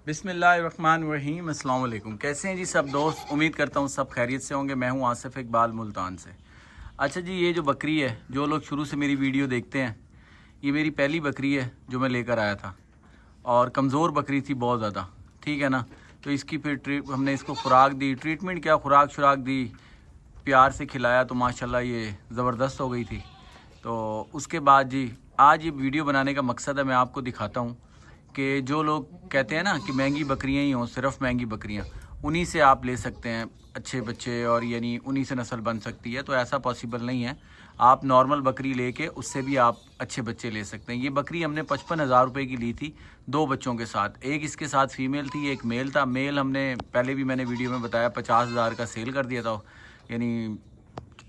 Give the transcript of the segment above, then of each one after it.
बिस्मिल्लाहिर्रहमानिर्रहीम। अस्सलाम वालेकुम। कैसे हैं जी सब दोस्त? उम्मीद करता हूँ सब खैरियत से होंगे। मैं हूँ आसिफ इकबाल मुल्तान से। अच्छा जी, ये जो बकरी है, जो लोग शुरू से मेरी वीडियो देखते हैं, ये मेरी पहली बकरी है जो मैं लेकर आया था और कमज़ोर बकरी थी बहुत ज़्यादा, ठीक है ना। तो इसकी फिर हमने इसको खुराक दी, ट्रीटमेंट क्या, खुराक दी, प्यार से खिलाया तो माशाल्लाह ये ज़बरदस्त हो गई थी। तो उसके बाद जी आज ये वीडियो बनाने का मकसद है, मैं आपको दिखाता हूँ कि जो लोग कहते हैं ना कि महंगी बकरियां ही हों, सिर्फ महंगी बकरियां, उन्हीं से आप ले सकते हैं अच्छे बच्चे और यानी उन्हीं से नस्ल बन सकती है। तो ऐसा पॉसिबल नहीं है। आप नॉर्मल बकरी लेके उससे भी आप अच्छे बच्चे ले सकते हैं। ये बकरी हमने 55,000 रुपये की ली थी, 2 बच्चों के साथ। एक इसके साथ फीमेल थी, एक मेल था। मेल हमने पहले भी मैंने वीडियो में बताया 50,000 का सेल कर दिया था, यानी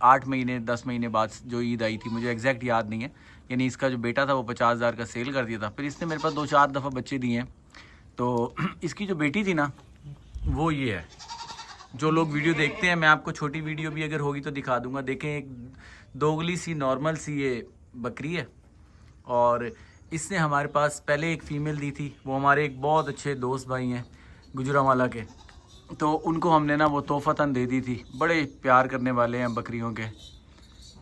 8 महीने 10 महीने बाद जो ईद आई थी, मुझे एग्जैक्ट याद नहीं है। यानी इसका जो बेटा था वो 50,000 का सेल कर दिया था। फिर इसने मेरे पास 2-4 दफ़ा बच्चे दिए हैं। तो इसकी जो बेटी थी ना, वो ये है। जो लोग वीडियो देखते हैं, मैं आपको छोटी वीडियो भी अगर होगी तो दिखा दूंगा। देखें, एक दोगली सी नॉर्मल सी ये बकरी है। और इसने हमारे पास पहले एक फ़ीमेल दी थी। वो हमारे एक बहुत अच्छे दोस्त भाई हैं गुजरांवाला के, तो उनको हमने ना वो तोहफ़तन दे दी थी। बड़े प्यार करने वाले हैं बकरियों के।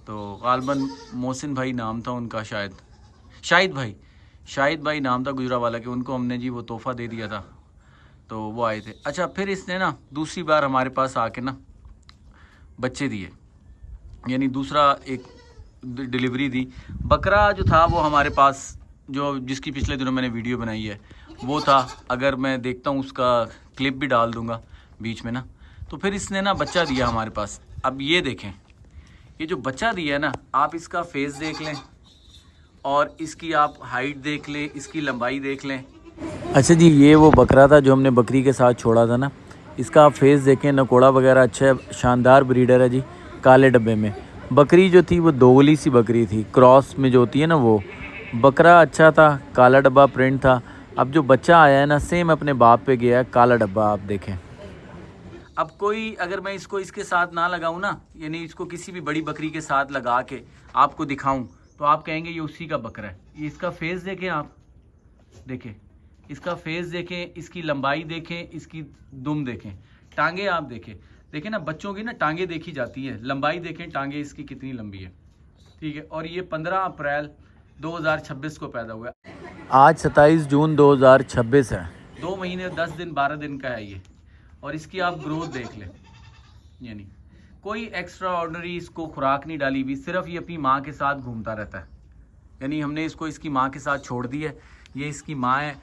तो गालबन मोहसिन भाई नाम था उनका, शाहिद भाई नाम था गुजरांवाला के। उनको हमने जी वो तोहफ़ा दे दिया था, तो वो आए थे। अच्छा, फिर इसने ना दूसरी बार हमारे पास आके ना बच्चे दिए, यानी दूसरा एक डिलीवरी दी। बकरा जो था वो हमारे पास, जो जिसकी पिछले दिनों मैंने वीडियो बनाई है, वो था। अगर मैं देखता हूँ उसका क्लिप भी डाल दूँगा बीच में ना। तो फिर इसने ना बच्चा दिया हमारे पास। अब ये देखें, ये जो बच्चा दिया है ना, आप इसका फेस देख लें और इसकी आप हाइट देख लें, इसकी लंबाई देख लें। अच्छा जी, ये वो बकरा था जो हमने बकरी के साथ छोड़ा था ना। इसका आप फेस देखें, नकोड़ा वगैरह अच्छा है, शानदार ब्रीडर है जी। काले डब्बे में बकरी जो थी वो दोगली सी बकरी थी, क्रॉस में जो होती है ना वो। बकरा अच्छा था, काला डब्बा प्रिंट था। अब जो बच्चा आया है ना, सेम अपने बाप पे गया है, काला डब्बा आप देखें। अब कोई अगर मैं इसको इसके साथ ना लगाऊं ना, यानी इसको किसी भी बड़ी बकरी के साथ लगा के आपको दिखाऊं, तो आप कहेंगे ये उसी का बकरा है। ये इसका फेस देखें, आप देखें, इसका फेस देखें, इसकी लंबाई देखें, इसकी दुम देखें, टांगे आप देखें ना। बच्चों की ना टांगे देखी जाती है, लंबाई देखें टांगे इसकी कितनी लंबी है, ठीक है। और ये 15 अप्रैल 2026 को पैदा हुआ है। आज 27 जून 2026 है। 2 महीने 10 दिन 12 दिन का है ये। और इसकी आप ग्रोथ देख लें, यानी कोई एक्स्ट्रा ऑर्डिनरी इसको खुराक नहीं डाली हुई, सिर्फ ये अपनी माँ के साथ घूमता रहता है। यानी हमने इसको इसकी माँ के साथ छोड़ दी है। ये इसकी माँ है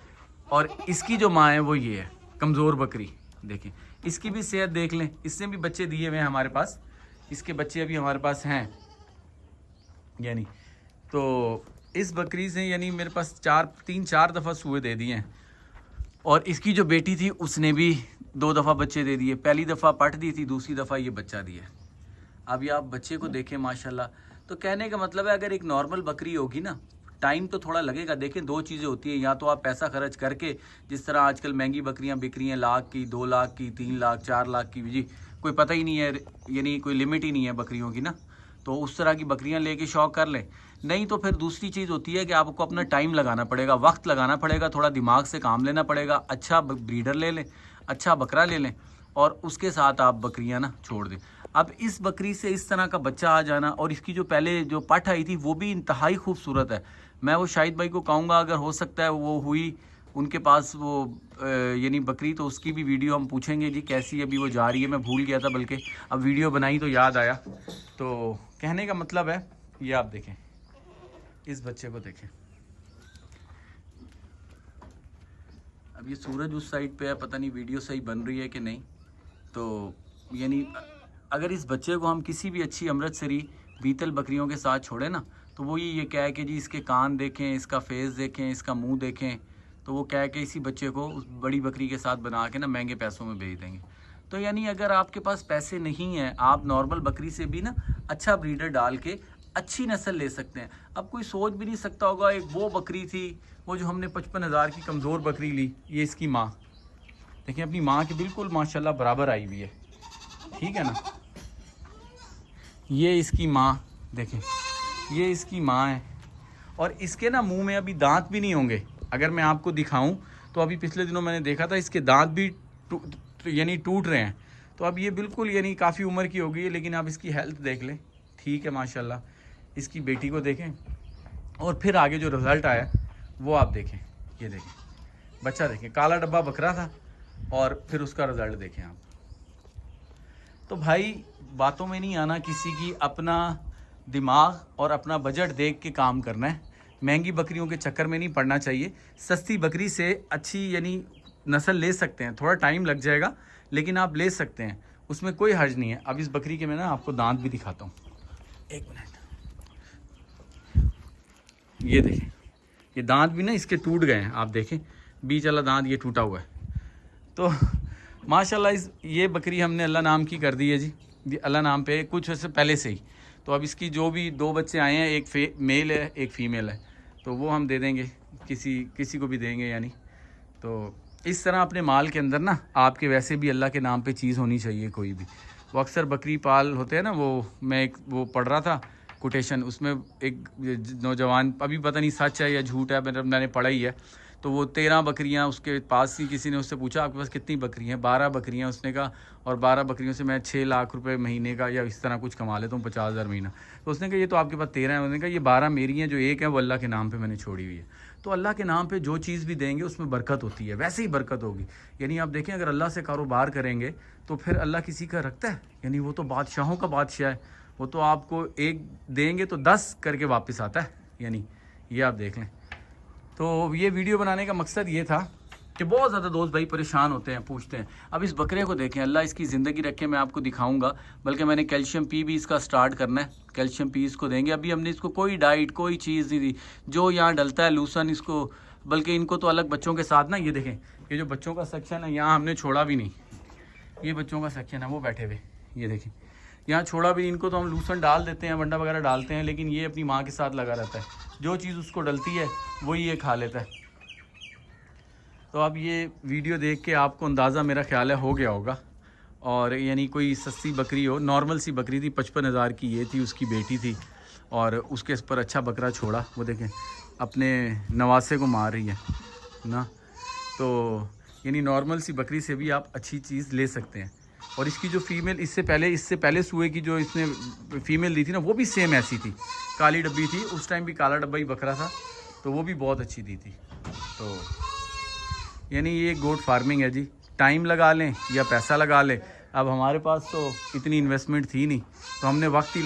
और इसकी जो माँ है वो ये है, कमज़ोर बकरी। देखें, इसकी भी सेहत देख लें। इसने भी बच्चे दिए हुए हैं हमारे पास, इसके बच्चे अभी हमारे पास हैं। यानी तो इस बकरी से यानी मेरे पास 3-4 दफ़ा सूए दे दिए हैं। और इसकी जो बेटी थी उसने भी 2 दफ़ा बच्चे दे दिए। पहली दफ़ा पट दी थी, दूसरी दफ़ा ये बच्चा दिया। अब ये आप बच्चे को देखें माशाल्लाह। तो कहने का मतलब है, अगर एक नॉर्मल बकरी होगी ना, टाइम तो थोड़ा लगेगा। देखें, 2 चीज़ें होती हैं, या तो आप पैसा खर्च करके, जिस तरह आजकल महंगी बकरियां बिक रही हैं, लाख की, 2 लाख की, 3 लाख 4 लाख की, जी कोई पता ही नहीं है, यानी कोई लिमिट ही नहीं है बकरियों की ना। तो उस तरह की बकरियां लेके शौक कर लें। नहीं तो फिर दूसरी चीज़ होती है कि आपको अपना टाइम लगाना पड़ेगा, वक्त लगाना पड़ेगा, थोड़ा दिमाग से काम लेना पड़ेगा। अच्छा ब्रीडर ले लें, अच्छा बकरा ले लें और उसके साथ आप बकरियां ना छोड़ दें। अब इस बकरी से इस तरह का बच्चा आ जाना, और इसकी जो पहले जो पट आई थी वो भी इंतहाई खूबसूरत है। मैं वो शाहिद भाई को कहूँगा, अगर हो सकता है वो हुई उनके पास वो यानी बकरी, तो उसकी भी वीडियो हम पूछेंगे जी कैसी अभी वो जा रही है। मैं भूल गया था, बल्कि अब वीडियो बनाई तो याद आया। तो कहने का मतलब है, ये आप देखें, इस बच्चे को देखें। अब ये सूरज उस साइड पे है, पता नहीं वीडियो सही बन रही है कि नहीं। तो यानी अगर इस बच्चे को हम किसी भी अच्छी अमृतसरी बीतल बकरियों के साथ छोड़े ना, तो वो ये कहे कि जी इसके कान देखें, इसका फेस देखें, इसका मुंह देखें, तो वो कह के इसी बच्चे को उस बड़ी बकरी के साथ बना के ना महंगे पैसों में बेच देंगे। तो यानी अगर आपके पास पैसे नहीं हैं, आप नॉर्मल बकरी से भी ना अच्छा ब्रीडर डाल के अच्छी नस्ल ले सकते हैं। अब कोई सोच भी नहीं सकता होगा, एक वो बकरी थी वो जो हमने 55,000 की कमज़ोर बकरी ली, ये इसकी माँ देखिए, अपनी माँ के बिल्कुल माशाल्लाह बराबर आई हुई है, ठीक है ना। ये इसकी माँ देखें, ये इसकी माँ है। और इसके ना मुंह में अभी दांत भी नहीं होंगे। अगर मैं आपको दिखाऊं तो अभी पिछले दिनों मैंने देखा था इसके दांत भी यानी टूट रहे हैं। तो अब ये बिल्कुल यानी काफ़ी उम्र की हो गई है, लेकिन आप इसकी हेल्थ देख लें, ठीक है माशाल्लाह। इसकी बेटी को देखें और फिर आगे जो रिज़ल्ट आया वो आप देखें। ये देखें बच्चा, देखें काला डब्बा बकरा था और फिर उसका रिज़ल्ट देखें आप। तो भाई बातों में नहीं आना, किसी की अपना दिमाग और अपना बजट देख के काम करना है। महंगी बकरियों के चक्कर में नहीं पड़ना चाहिए। सस्ती बकरी से अच्छी यानी नस्ल ले सकते हैं, थोड़ा टाइम लग जाएगा लेकिन आप ले सकते हैं, उसमें कोई हर्ज नहीं है। अब इस बकरी के मैं ना आपको दांत भी दिखाता हूँ, एक मिनट। ये देखें, ये दांत भी ना इसके टूट गए हैं, आप देखें बीच वाला दांत ये टूटा हुआ है। तो माशाल्लाह ये बकरी हमने अल्लाह नाम की कर दी है जी, अल्लाह नाम पे कुछ वैसे पहले से ही। तो अब इसकी जो भी 2 बच्चे आए हैं, एक मेल है एक फ़ीमेल है, तो वो हम दे देंगे, किसी को भी देंगे यानी। तो इस तरह अपने माल के अंदर ना आपके वैसे भी अल्लाह के नाम पे चीज़ होनी चाहिए कोई भी। वो अक्सर बकरी पाल होते हैं ना, मैं वो पढ़ रहा था कोटेशन, उसमें एक नौजवान, अभी पता नहीं सच है या झूठ है, मैंने पढ़ा ही है। तो वो 13 बकरियां उसके पास ही, किसी ने उससे पूछा आपके पास कितनी बकरियां हैं, 12 बकरियां उसने कहा, और 12 बकरियों से मैं 6 लाख रुपए महीने का या इस तरह कुछ कमा लेता हूँ, 50,000 महीना। तो उसने कहा ये तो आपके पास 13 है। उसने कहा ये 12 मेरी हैं, जो एक है वो अल्लाह के नाम पे मैंने छोड़ी हुई है। तो अल्लाह के नाम पे जो चीज़ भी देंगे उसमें बरकत होती है, वैसे ही बरकत होगी। यानी आप देखें अगर अल्लाह से कारोबार करेंगे तो फिर अल्लाह किसी का रखता है, यानी वो तो बादशाहों का बादशाह है, वो तो आपको एक देंगे तो 10 करके वापस आता है, यानी ये आप देख लें। तो ये वीडियो बनाने का मकसद ये था कि बहुत ज़्यादा दोस्त भाई परेशान होते हैं, पूछते हैं। अब इस बकरे को देखें, अल्लाह इसकी ज़िंदगी रखे, मैं आपको दिखाऊंगा। बल्कि मैंने कैल्शियम पी भी इसका स्टार्ट करना है, कैल्शियम पी इसको देंगे। अभी हमने इसको कोई डाइट कोई चीज़ नहीं दी, जो यहाँ डलता है लूसन इसको, बल्कि इनको तो अलग बच्चों के साथ ना, ये देखें ये जो बच्चों का सेक्शन है यहाँ हमने छोड़ा भी नहीं, ये बच्चों का सेक्शन है वो बैठे हुए, ये देखें यहाँ छोड़ा भी। इनको तो हम लूसन डाल देते हैं, वंडा वगैरह डालते हैं, लेकिन ये अपनी माँ के साथ लगा रहता है, जो चीज़ उसको डलती है वही ये खा लेता है। तो अब ये वीडियो देख के आपको अंदाज़ा मेरा ख्याल है हो गया होगा। और यानी कोई सस्ती बकरी हो, नॉर्मल सी बकरी थी, 55,000 की ये थी, उसकी बेटी थी, और उसके इस पर अच्छा बकरा छोड़ा। वो देखें अपने नवासे को मार रही है ना। तो यानी नॉर्मल सी बकरी से भी आप अच्छी चीज़ ले सकते हैं। और इसकी जो फ़ीमेल इससे पहले सूए की जो इसने फ़ीमेल दी थी ना, वो भी सेम ऐसी थी, काली डब्बी थी, उस टाइम भी काला डब्बा ही बकरा था, तो वो भी बहुत अच्छी दी थी। तो यानी ये गोट फार्मिंग है जी, टाइम लगा लें या पैसा लगा लें। अब हमारे पास तो इतनी इन्वेस्टमेंट थी नहीं, तो हमने वक्त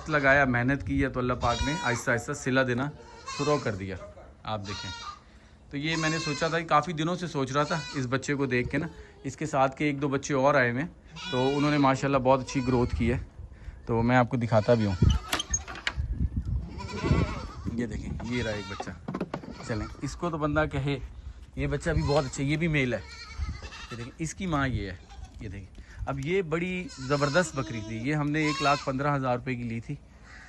लगाया, मेहनत की है, तो अल्लाह पाक ने आहिस्ता आहिस्ता सिला देना शुरू कर दिया। आप देखें, तो ये मैंने सोचा था कि काफ़ी दिनों से सोच रहा था इस बच्चे को देख के ना। इसके साथ के 1-2 बच्चे और आए हुए, तो उन्होंने माशाल्लाह बहुत अच्छी ग्रोथ की है, तो मैं आपको दिखाता भी हूँ। ये देखें ये रहा एक बच्चा। चलें, इसको तो बंदा कहे ये बच्चा भी बहुत अच्छा, ये भी मेल है। ये देखें इसकी माँ ये है, ये देखें। अब ये बड़ी ज़बरदस्त बकरी थी, ये हमने 1,15,000 रुपये की ली थी,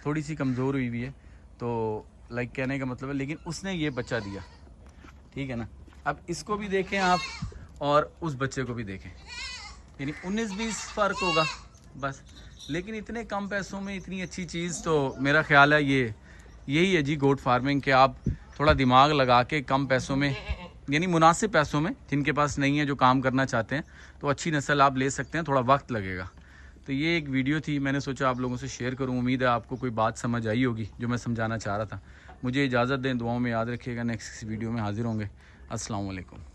थोड़ी सी कमज़ोर हुई भी है, तो लाइक कहने का मतलब है, लेकिन उसने ये बच्चा दिया, ठीक है ना। अब इसको भी देखें आप और उस बच्चे को भी देखें, यानी 19-20 फ़र्क होगा बस, लेकिन इतने कम पैसों में इतनी अच्छी चीज़, तो मेरा ख्याल है यही है जी गोट फार्मिंग, के आप थोड़ा दिमाग लगा के कम पैसों में, यानी मुनासिब पैसों में, जिनके पास नहीं है, जो काम करना चाहते हैं, तो अच्छी नस्ल आप ले सकते हैं, थोड़ा वक्त लगेगा। तो ये एक वीडियो थी, मैंने सोचा आप लोगों से शेयर करूं। उम्मीद है आपको कोई बात समझ आई होगी जो मैं समझाना चाह रहा था। मुझे इजाज़त दें, दुआओं में याद रखिएगा। नेक्स्ट वीडियो में हाजिर होंगे। अस्सलाम वालेकुम।